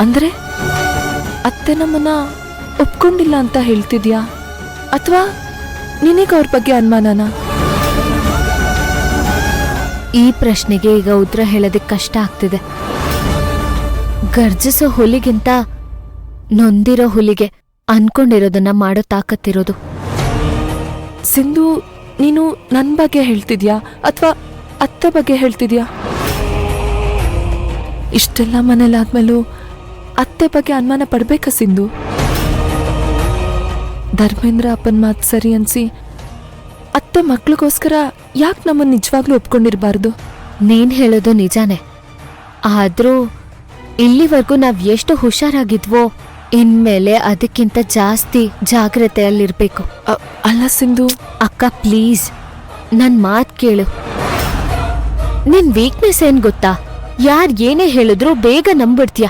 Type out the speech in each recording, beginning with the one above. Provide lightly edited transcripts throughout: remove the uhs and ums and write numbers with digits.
ಅಂದ್ರೆ ಅತ್ತೆ ನಮ್ಮನ್ನ ಒಪ್ಕೊಂಡಿಲ್ಲ ಅಂತ ಹೇಳ್ತಿದ್ಯಾ ಅಥವಾ ನಿನಗೆ ಅವ್ರ ಬಗ್ಗೆ ಅನುಮಾನನಾ? ಈ ಪ್ರಶ್ನೆಗೆ ಈಗ ಉತ್ತರ ಹೇಳೋದಕ್ಕೆ ಕಷ್ಟ ಆಗ್ತಿದೆ. ಗರ್ಜಿಸೋ ಹುಲಿಗಿಂತ ನೊಂದಿರೋ ಹುಲಿಗೆ ಅನ್ಕೊಂಡಿರೋದನ್ನ ಮಾಡೋ ತಾಕತ್ತಿರೋದು. ಸಿಂಧು, ನೀನು ನನ್ನ ಬಗ್ಗೆ ಹೇಳ್ತಿದ್ಯಾ ಅಥವಾ ಅತ್ತೆ ಬಗ್ಗೆ ಹೇಳ್ತಿದ್ಯಾ? ಇಷ್ಟೆಲ್ಲ ಮನೇಲಾದ್ಮೇಲೂ ಅತ್ತೆ ಬಗ್ಗೆ ಅನುಮಾನ ಪಡ್ಬೇಕಾ ಸಿಂಧು? ಧರ್ಮೇಂದ್ರ ಅಪ್ಪನ ಮಾತು ಸರಿ ಅನ್ಸಿ ಅತ್ತೆ ಮಕ್ಳಿಗೋಸ್ಕರ ಯಾಕೆ ನಮ್ಮನ್ನು ನಿಜವಾಗ್ಲೂ ಒಪ್ಕೊಂಡಿರ್ಬಾರ್ದು? ನೀನ್ ಹೇಳೋದು ನಿಜಾನೇ. ಆದ್ರೂ ಇಲ್ಲಿವರೆಗೂ ನಾವ್ ಎಷ್ಟು ಹುಷಾರಾಗಿದ್ವೋ ಇನ್ಮೇಲೆ ಅದಕ್ಕಿಂತ ಜಾಸ್ತಿ ಜಾಗ್ರತೆಯಲ್ಲಿರ್ಬೇಕು. ಅಲ್ಲ ಸಿಂಧು. ಅಕ್ಕ ಪ್ಲೀಸ್ ನನ್ ಮಾತ್ ಕೇಳು. ನಿನ್ ವೀಕ್ನೆಸ್ ಏನ್ ಗೊತ್ತಾ? ಯಾರ್ ಏನೇ ಹೇಳಿದ್ರು ಬೇಗ ನಂಬಿಡ್ತೀಯ.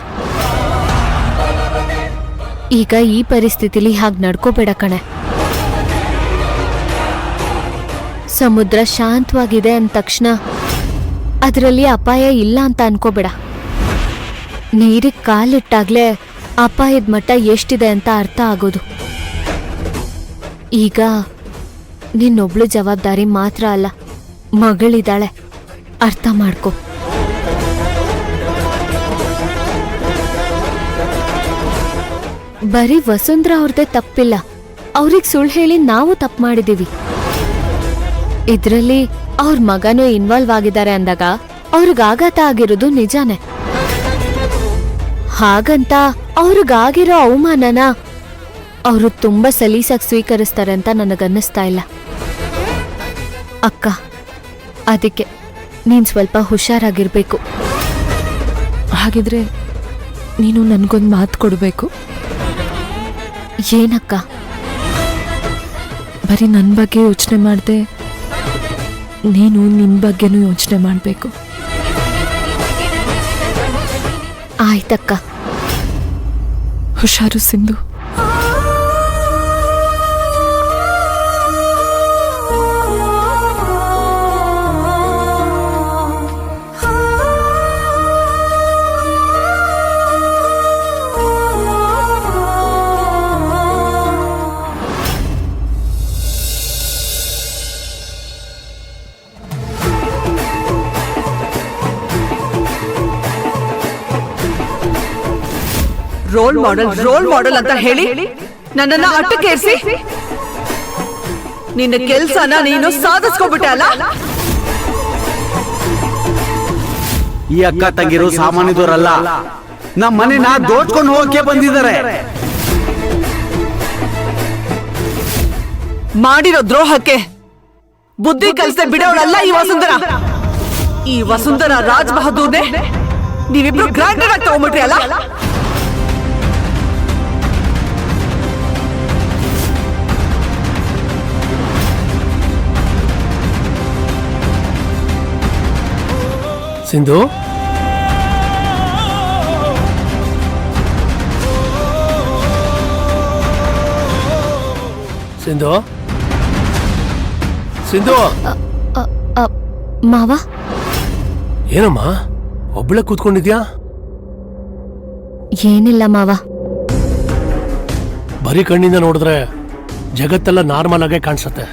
ಈಗ ಈ ಪರಿಸ್ಥಿತಿಲಿ ಹಾಗೆ ನಡ್ಕೋಬೇಡ ಕಣೆ. ಸಮುದ್ರ ಶಾಂತವಾಗಿದೆ ಅಂದ ತಕ್ಷಣ ಅದರಲ್ಲಿ ಅಪಾಯ ಇಲ್ಲ ಅಂತ ಅನ್ಕೋಬೇಡ. ನೀರಿಗೆ ಕಾಲಿಟ್ಟಾಗ್ಲೇ ಅಪಾಯದ ಮಟ್ಟ ಎಷ್ಟಿದೆ ಅಂತ ಅರ್ಥ ಆಗೋದು. ಈಗ ನಿನ್ನೊಬ್ಳು ಜವಾಬ್ದಾರಿ ಮಾತ್ರ ಅಲ್ಲ, ಮಗಳಿದ್ದಾಳೆ, ಅರ್ಥ ಮಾಡ್ಕೊ. ಬರೀ ವಸುಂಧರಾ ಅವ್ರದೇ ತಪ್ಪಿಲ್ಲ, ಅವ್ರಿಗೆ ಸುಳ್ಳು ಹೇಳಿ ನಾವು ತಪ್ಪು ಮಾಡಿದೀವಿ. ಇದ್ರಲ್ಲಿ ಅವ್ರ ಮಗನೂ ಇನ್ವಾಲ್ವ್ ಆಗಿದ್ದಾರೆ ಅಂದಾಗ ಅವ್ರಿಗಾಘಾತ ಆಗಿರೋದು ನಿಜಾನೇ. ಹಾಗಂತ ಅವ್ರಿಗಾಗಿರೋ ಅವಮಾನನ ಅವರು ತುಂಬಾ ಸಲೀಸಾಗಿ ಸ್ವೀಕರಿಸ್ತಾರೆ ಅಂತ ನನಗನ್ನಿಸ್ತಾ ಇಲ್ಲ ಅಕ್ಕ. ಅದಕ್ಕೆ ನೀನ್ ಸ್ವಲ್ಪ ಹುಷಾರಾಗಿರ್ಬೇಕು. ಹಾಗಿದ್ರೆ ನೀನು ನನ್ಗೊಂದು ಮಾತು ಕೊಡಬೇಕು. ಏನಕ್ಕ? ಬರೀ ನನ್ನ ಬಗ್ಗೆ ಯೋಚನೆ ಮಾಡದೆ ನೀನು ನಿನ್ನ ಬಗ್ಗೆನೂ ಯೋಚನೆ ಮಾಡಬೇಕು. ಆಯ್ತಕ್ಕ. ಹುಷಾರು ಸಿಂಧು. ರೋಲ್ ಮಾಡೆಲ್ ಅಂತ ಹೇಳಿ ನನ್ನನ್ನ ಅಟ್ಟಕ್ಕೇರಿಸಿ ನಿನ್ನ ಕೆಲ್ಸನ ನೀನು ಸಾಧಿಸ್ಕೊಂಡ್ಬಿಟ್ಟೆ ಅಲ್ಲ. ಈ ಅಕ್ಕ ತಂಗಿರು ಸಾಮಾನ್ಯದವರಲ್ಲ, ನಮ್ಮ ಮನೆನ ದೋಚ್ಕೊಂಡು ಹೋಗಕ್ಕೆ ಬಂದಿದ್ದಾರೆ. ಮಾಡಿರೋ ದ್ರೋಹಕ್ಕೆ ಬುದ್ಧಿ ಕಲಿಸದೆ ಬಿಡೋಳಲ್ಲ ಈ ವಸುಂಧರಾ. ಈ ವಸುಂಧರಾ ರಾಜ್ ಬಹದ್ದೂರ್ನೇ ನೀವಿಬ್ರು ಗ್ರಾಂಡೆಡ್ ಆಗಿ ತಗೊಂಡ್ಬಿಟ್ರಿ ಅಲ್ಲ. ಸಿಂಧು, ಸಿಂಧು, ಸಿಂಧು. ಮಾವ, ಏನಮ್ಮ ಒಬ್ಬಳೆ ಕೂತ್ಕೊಂಡಿದ್ಯಾ? ಏನಿಲ್ಲ ಮಾವ. ಬರೀ ಕಣ್ಣಿಂದ ನೋಡಿದ್ರೆ ಜಗತ್ತೆಲ್ಲ ನಾರ್ಮಲ್ ಆಗೇ ಕಾಣಿಸುತ್ತೆ.